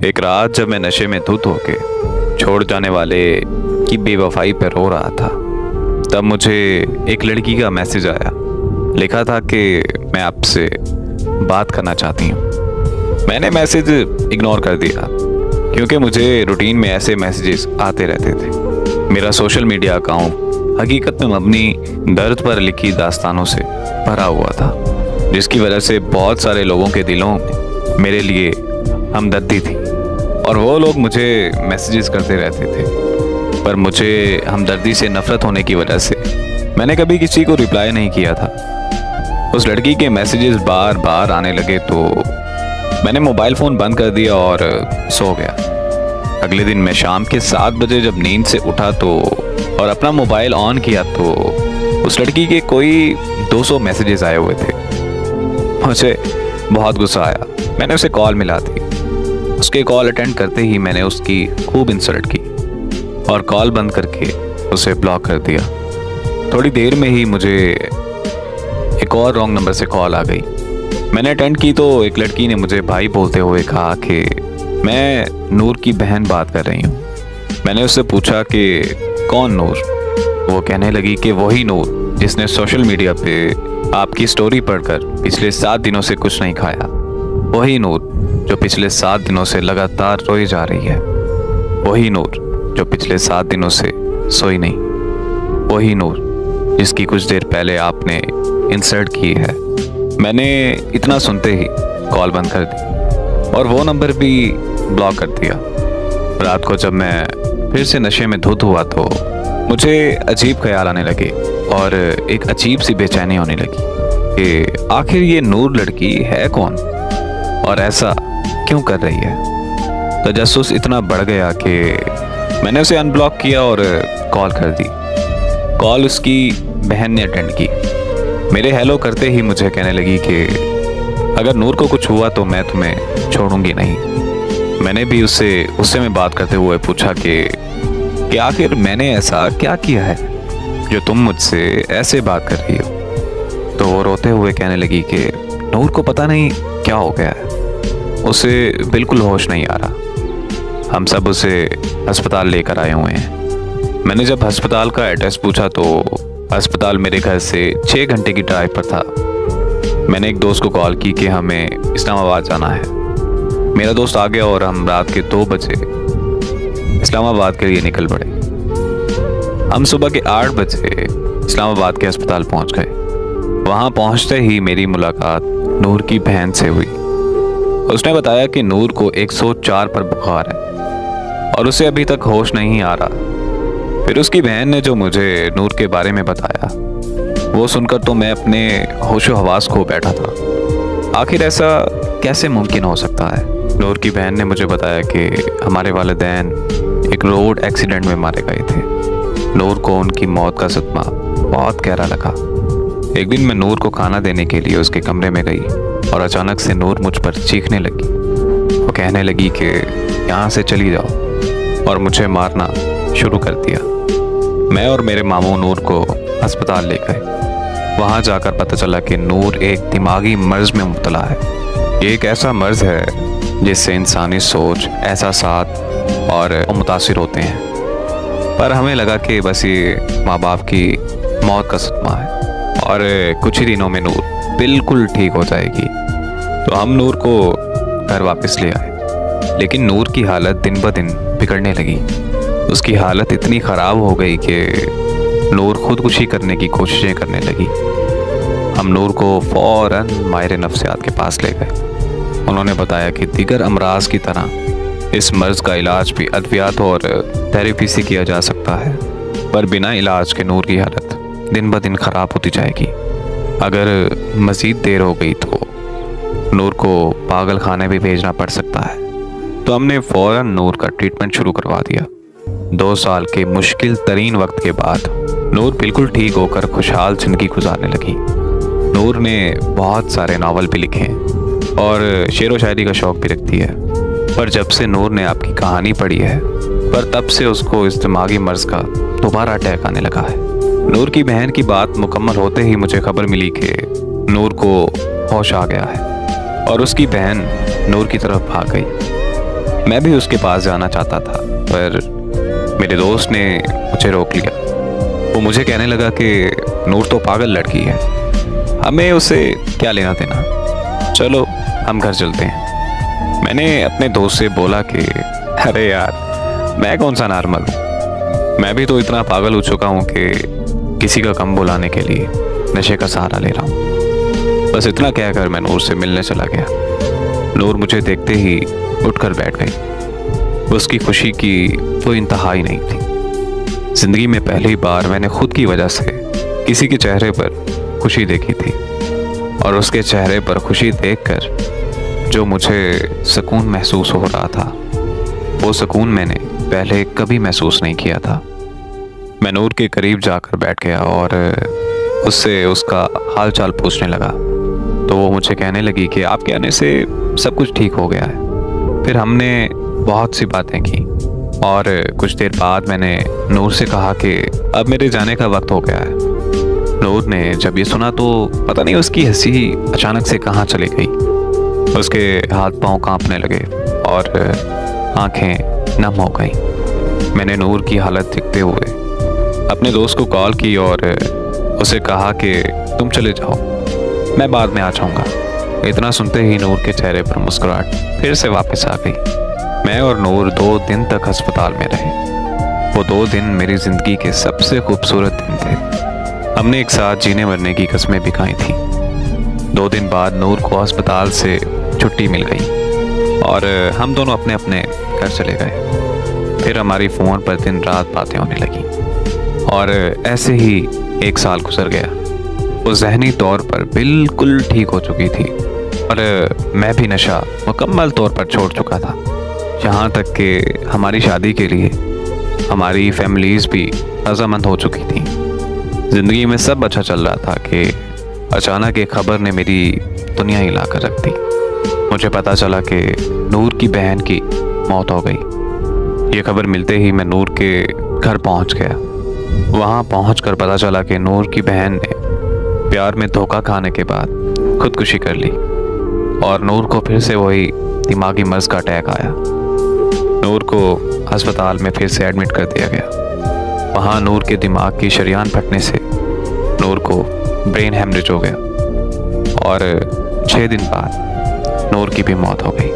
एक रात जब मैं नशे में धुत होके छोड़ जाने वाले की बेवफाई पर रो रहा था, तब मुझे एक लड़की का मैसेज आया। लिखा था कि मैं आपसे बात करना चाहती हूँ। मैंने मैसेज इग्नोर कर दिया क्योंकि मुझे रूटीन में ऐसे मैसेजेस आते रहते थे। मेरा सोशल मीडिया अकाउंट हकीकत में अपनी दर्द पर लिखी दास्तानों से भरा हुआ था, जिसकी वजह से बहुत सारे लोगों के दिलों में मेरे लिए हमदर्दी थी और वो लोग मुझे मैसेजेस करते रहते थे। पर मुझे हमदर्दी से नफरत होने की वजह से मैंने कभी किसी को रिप्लाई नहीं किया था। उस लड़की के मैसेजेस बार बार आने लगे तो मैंने मोबाइल फ़ोन बंद कर दिया और सो गया। अगले दिन मैं शाम के 7 बजे जब नींद से उठा तो और अपना मोबाइल ऑन किया तो उस लड़की के कोई 200 मैसेजेस आए हुए थे। मुझे बहुत गुस्सा आया। मैंने उसे कॉल मिला दी। उसके कॉल अटेंड करते ही मैंने उसकी खूब इंसल्ट की और कॉल बंद करके उसे ब्लॉक कर दिया। थोड़ी देर में ही मुझे एक और रॉन्ग नंबर से कॉल आ गई। मैंने अटेंड की तो एक लड़की ने मुझे भाई बोलते हुए कहा कि मैं नूर की बहन बात कर रही हूँ। मैंने उससे पूछा कि कौन नूर? वो कहने लगी कि वही नूर जिसने सोशल मीडिया पे आपकी स्टोरी पढ़कर पिछले 7 दिनों से कुछ नहीं खाया। वही नूर जो पिछले 7 दिनों से लगातार रोई जा रही है। वही नूर जो पिछले 7 दिनों से सोई नहीं। वही नूर जिसकी कुछ देर पहले आपने इंसल्ट की है। मैंने इतना सुनते ही कॉल बंद कर दी और वो नंबर भी ब्लॉक कर दिया। रात को जब मैं फिर से नशे में धुत हुआ तो मुझे अजीब ख्याल आने लगे और एक अजीब सी बेचैनी होने लगी कि आखिर ये नूर लड़की है कौन और ऐसा क्यों कर रही है। तजस्सुस इतना बढ़ गया कि मैंने उसे अनब्लॉक किया और कॉल कर दी। कॉल उसकी बहन ने अटेंड की। मेरे हेलो करते ही मुझे कहने लगी कि अगर नूर को कुछ हुआ तो मैं तुम्हें छोड़ूंगी नहीं। मैंने भी उससे गुस्से में बात करते हुए पूछा कि आखिर मैंने ऐसा क्या किया है जो तुम मुझसे ऐसे बात कर रही हो। तो वो रोते हुए कहने लगी कि नूर को पता नहीं क्या हो गया है, उसे बिल्कुल होश नहीं आ रहा। हम सब उसे अस्पताल लेकर आए हुए हैं। मैंने जब अस्पताल का एड्रेस पूछा तो अस्पताल मेरे घर से 6 घंटे की ड्राइव पर था। मैंने एक दोस्त को कॉल की कि हमें इस्लामाबाद जाना है। मेरा दोस्त आ गया और हम रात के 2 बजे इस्लामाबाद के लिए निकल पड़े। हम सुबह के 8 बजे इस्लामाबाद के अस्पताल पहुंच गए। वहां पहुंचते ही मेरी मुलाकात नूर की बहन से हुई। उसने बताया कि नूर को 104 पर बुखार है और उसे अभी तक होश नहीं आ रहा। फिर उसकी बहन ने जो मुझे नूर के बारे में बताया वो सुनकर तो मैं अपने होशो हवास खो बैठा था। आखिर ऐसा कैसे मुमकिन हो सकता है? नूर की बहन ने मुझे बताया कि हमारे वालिदैन एक रोड एक्सीडेंट में मारे गए थे। नूर को उनकी मौत का सदमा बहुत गहरा लगा। एक दिन मैं नूर को खाना देने के लिए उसके कमरे में गई और अचानक से नूर मुझ पर चीखने लगी। वो कहने लगी कि यहाँ से चली जाओ और मुझे मारना शुरू कर दिया। मैं और मेरे मामू नूर को अस्पताल ले गए। वहाँ जाकर पता चला कि नूर एक दिमागी मर्ज में मुब्तला है। ये एक ऐसा मर्ज है जिससे इंसानी सोच, एहसासात और मुतासिर होते हैं। पर हमें लगा कि बस ये माँ बाप की मौत का सदमा है और कुछ ही दिनों में नूर बिल्कुल ठीक हो जाएगी। तो हम नूर को घर वापस ले आए, लेकिन नूर की हालत दिन ब दिन बिगड़ने लगी। उसकी हालत इतनी ख़राब हो गई कि नूर खुदकुशी करने की कोशिशें करने लगी। हम नूर को फ़ौरन माहिर नफ्सियात के पास ले गए। उन्होंने बताया कि दीगर अमराज की तरह इस मर्ज़ का इलाज भी अद्वियात और थेरेपी से किया जा सकता है, पर बिना इलाज के नूर की हालत दिन ब दिन ख़राब होती जाएगी। अगर मज़ीद देर हो गई तो नूर को पागल खाने भी भेजना पड़ सकता है। तो हमने फ़ौरन नूर का ट्रीटमेंट शुरू करवा दिया। 2 साल के मुश्किल तरीन वक्त के बाद नूर बिल्कुल ठीक होकर खुशहाल ज़िंदगी गुजारने लगी। नूर ने बहुत सारे नावल भी लिखे हैं और शेर व शायरी का शौक़ भी रखती है। पर जब से नूर ने आपकी कहानी पढ़ी है, पर तब से उसको इस दिमागी मर्ज़ का दोबारा अटैक आने लगा है। नूर की बहन की बात मुकम्मल होते ही मुझे खबर मिली कि नूर को होश आ गया है और उसकी बहन नूर की तरफ भाग गई। मैं भी उसके पास जाना चाहता था, पर मेरे दोस्त ने मुझे रोक लिया। वो मुझे कहने लगा कि नूर तो पागल लड़की है, हमें उसे क्या लेना देना, चलो हम घर चलते हैं। मैंने अपने दोस्त से बोला कि अरे यार, मैं कौन सा नॉर्मल हूँ, मैं भी तो इतना पागल हो चुका हूँ कि किसी का कम बुलाने के लिए नशे का सहारा ले रहा हूँ। बस इतना कहकर मैं नूर से मिलने चला गया। नूर मुझे देखते ही उठकर बैठ गई। उसकी खुशी की कोई इंतहा ही नहीं थी। जिंदगी में पहली बार मैंने खुद की वजह से किसी के चेहरे पर खुशी देखी थी, और उसके चेहरे पर खुशी देखकर जो मुझे सुकून महसूस हो रहा था, वो सुकून मैंने पहले कभी महसूस नहीं किया था। मैं नूर के करीब जाकर बैठ गया और उससे उसका हाल चाल पूछने लगा, तो वो मुझे कहने लगी कि आपके आने से सब कुछ ठीक हो गया है। फिर हमने बहुत सी बातें की और कुछ देर बाद मैंने नूर से कहा कि अब मेरे जाने का वक्त हो गया है। नूर ने जब ये सुना तो पता नहीं उसकी हंसी अचानक से कहाँ चली गई। उसके हाथ पांव कांपने लगे और आंखें नम हो गईं। मैंने नूर की हालत देखते हुए अपने दोस्त को कॉल की और उसे कहा कि तुम चले जाओ, मैं बाद में आ जाऊँगा। इतना सुनते ही नूर के चेहरे पर मुस्कुराहट फिर से वापस आ गई। मैं और नूर 2 दिन तक अस्पताल में रहे। वो 2 दिन मेरी ज़िंदगी के सबसे खूबसूरत दिन थे। हमने एक साथ जीने मरने की कस्में भी खाई थी। 2 दिन बाद नूर को अस्पताल से छुट्टी मिल गई और हम दोनों अपने अपने घर चले गए। फिर हमारी फ़ोन पर दिन रात बातें होने लगी और ऐसे ही 1 साल गुजर गया। वो ज़हनी तौर पर बिल्कुल ठीक हो चुकी थी और मैं भी नशा मुकम्मल तौर पर छोड़ चुका था। यहाँ तक कि हमारी शादी के लिए हमारी फैमिलीज़ भी रजामंद हो चुकी थी। ज़िंदगी में सब अच्छा चल रहा था कि अचानक एक खबर ने मेरी दुनिया हिला कर रख दी। मुझे पता चला कि नूर की बहन की मौत हो गई। ये खबर मिलते ही मैं नूर के घर पहुंच गया। वहां पहुंचकर पता चला कि नूर की बहन ने प्यार में धोखा खाने के बाद खुदकुशी कर ली और नूर को फिर से वही दिमागी मर्ज का अटैक आया। नूर को अस्पताल में फिर से एडमिट कर दिया गया। वहाँ नूर के दिमाग की शरीयान फटने से नूर को ब्रेन हेमरेज हो गया और 6 दिन बाद नूर की भी मौत हो गई।